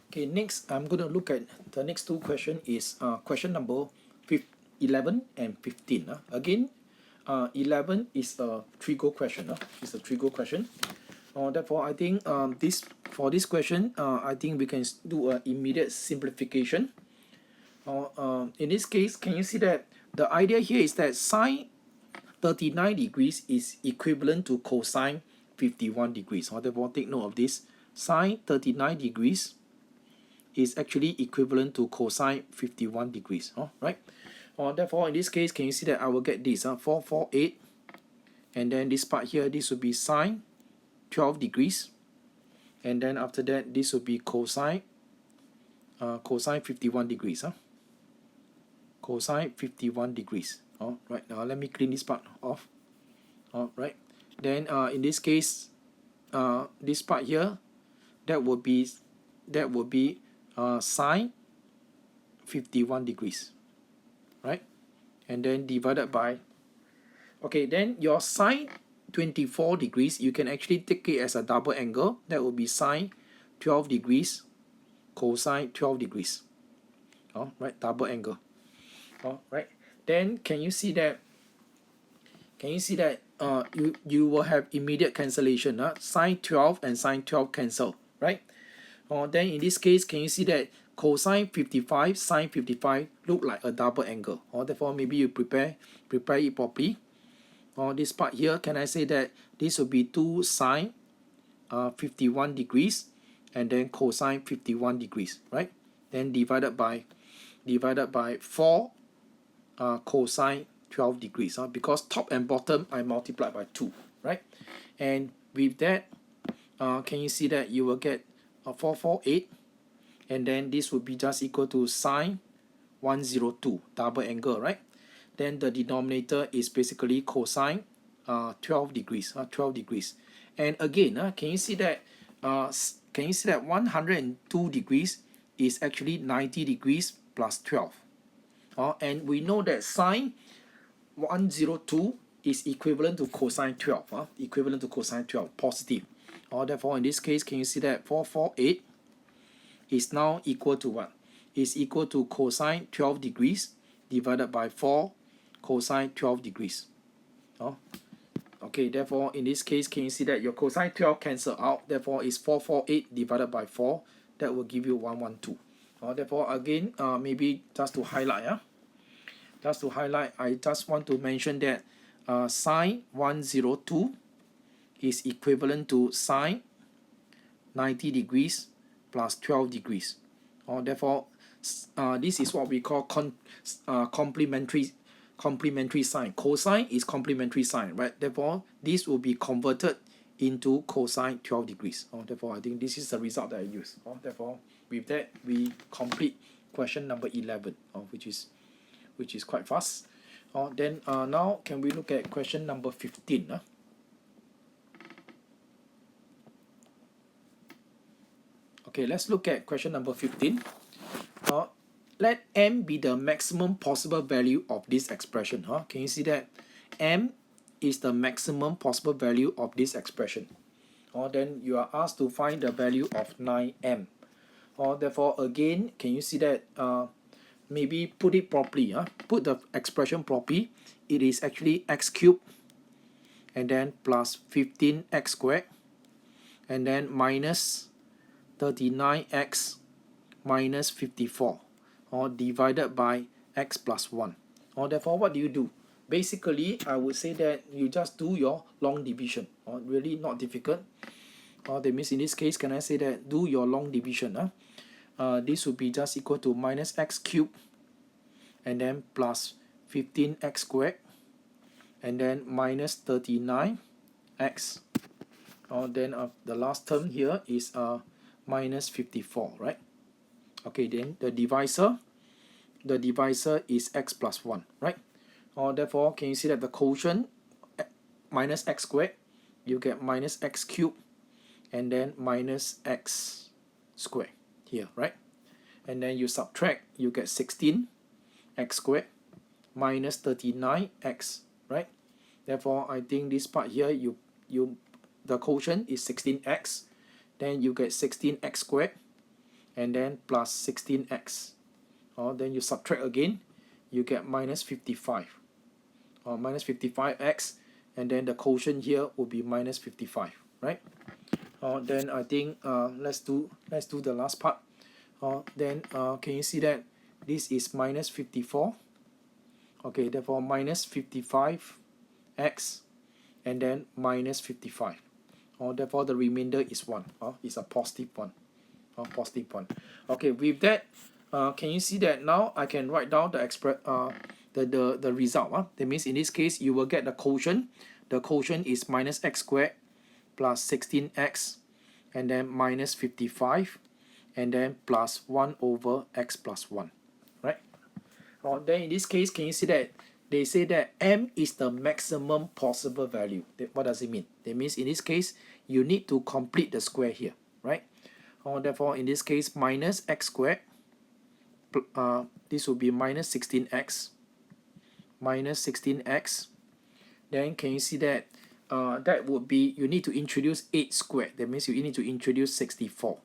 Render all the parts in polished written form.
Okay, next I'm going to look at the next two questions is question number 11 and 15. Again, 11 is a trigo question. It's a trigo question. Therefore, I think this question, I think we can do an immediate simplification. In this case, can you see that the idea here is that sine 39 degrees is equivalent to cosine 51 degrees. Therefore, take note of this. Sine 39 degrees is actually equivalent to cosine 51 degrees. Right? Therefore, in this case, can you see that I will get this? 448. And then this part here, this will be sine 12 degrees. And then after that, this will be cosine 51 degrees. Cosine 51 degrees. Right, now let me clean this part off. Right. Then in this case, this part here, that would be sine 51 degrees, right? And then divided by, okay, then your sine 24 degrees, you can actually take it as a double angle. That would be sine 12 degrees cosine 12 degrees. Right, double angle. Right. Then can you see that you will have immediate cancellation. Sine 12 and sine 12 cancel, right? Then in this case, can you see that cosine 55, sine 55 look like a double angle? Therefore, maybe you prepare it properly. This part here, can I say that this will be 2 sine 51 degrees and then cosine 51 degrees, right? Then divided by 4 cosine 12 degrees, because top and bottom I multiply by 2, right? And with that, can you see that you will get 448, and then this would be just equal to sine 102, double angle, right? Then the denominator is basically cosine 12 degrees, 12 degrees. And again, can you see that 102 degrees is actually 90 degrees plus 12. And we know that sine 102 is equivalent to cosine 12, equivalent to cosine 12, positive. Therefore, in this case, can you see that 448 is now equal to what? Is equal to cosine 12 degrees divided by 4 cosine 12 degrees. Okay, therefore, in this case, can you see that your cosine 12 cancel out? Therefore, it's 448 divided by 4. That will give you 112. Therefore, again, maybe just to highlight, I just want to mention that sine 102 is equivalent to sine 90 degrees plus 12 degrees. Therefore, this is what we call complementary sign. Cosine is complementary sign, right? Therefore, this will be converted into cosine 12 degrees. Therefore, I think this is the result that I use. Therefore, with that, we complete question number 11, which is quite fast. Then now can we look at question number 15? Okay, let's look at question number 15. Let m be the maximum possible value of this expression. Can you see that m is the maximum possible value of this expression? Then you are asked to find the value of 9m. Therefore, again, can you see that maybe put it properly, put the expression properly. It is actually x cubed and then plus 15x squared and then minus 39x minus 54, divided by x plus 1. Therefore, what do? Basically, I would say that you just do your long division. Really not difficult. That means in this case, can I say that do your long division? This would be just equal to minus x cubed and then plus 15x squared and then minus 39x. Then the last term here is minus 54, right? Okay, then the divisor is x plus 1, right? Therefore, can you see that the quotient minus x squared, you get minus x cubed and then minus x squared here, right? And then you subtract, you get 16x squared minus 39x, right? Therefore, I think this part here, the quotient is 16x, then you get 16x squared and then plus 16x. Then you subtract again, you get minus 55. Minus 55x, and then the quotient here will be minus 55, right? Then I think let's do the last part. Then can you see that this is minus 54? Okay, therefore minus 55x, and then minus 55. Therefore the remainder is 1. It's a positive 1. Positive 1. Okay, with that, can you see that now I can write down the result? That means in this case you will get the quotient. The quotient is minus x squared plus 16x, and then minus 55, and then plus 1 over x plus 1, right? Then in this case, can you see that they say that m is the maximum possible value? What does it mean? That means in this case you need to complete the square here, right? Therefore in this case minus x squared, this will be minus 16x, then can you see that that would be, you need to introduce 8 squared. That means you need to introduce 64.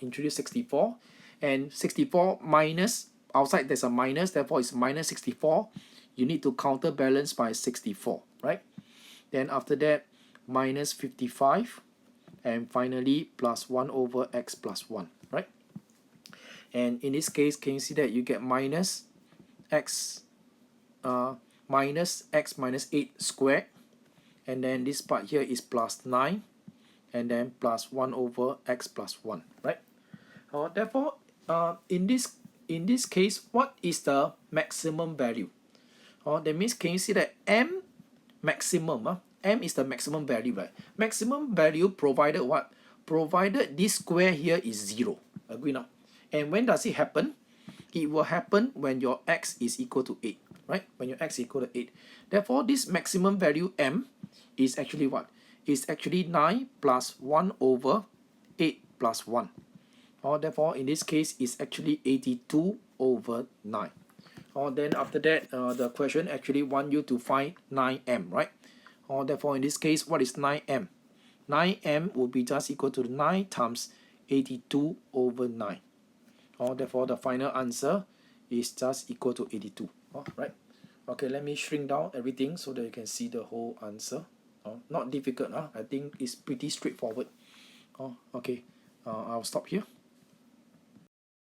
Introduce 64, and 64 minus, outside there's a minus, therefore it's minus 64. You need to counterbalance by 64, right? Then after that minus 55, and finally plus 1 over x plus 1, right? And in this case, can you see that you get minus x minus 8 squared, and then this part here is plus 9, and then plus 1 over x plus 1, right? Therefore in this case, what is the maximum value? That means, can you see that m maximum, m is the maximum value, right? Maximum value provided what? Provided this square here is 0. Agree now? And when does it happen? It will happen when your x is equal to 8, right? When your x is equal to 8. Therefore, this maximum value m is actually what? Is actually 9 plus 1 over 8 plus 1. Therefore, in this case, it's actually 82 over 9. Then after that, the question actually want you to find 9m, right? Therefore, in this case, what is 9m? 9m will be just equal to 9 times 82 over 9. Therefore, the final answer is just equal to 82. Right? Okay, let me shrink down everything so that you can see the whole answer. Not difficult. I think it's pretty straightforward. Okay, I'll stop here.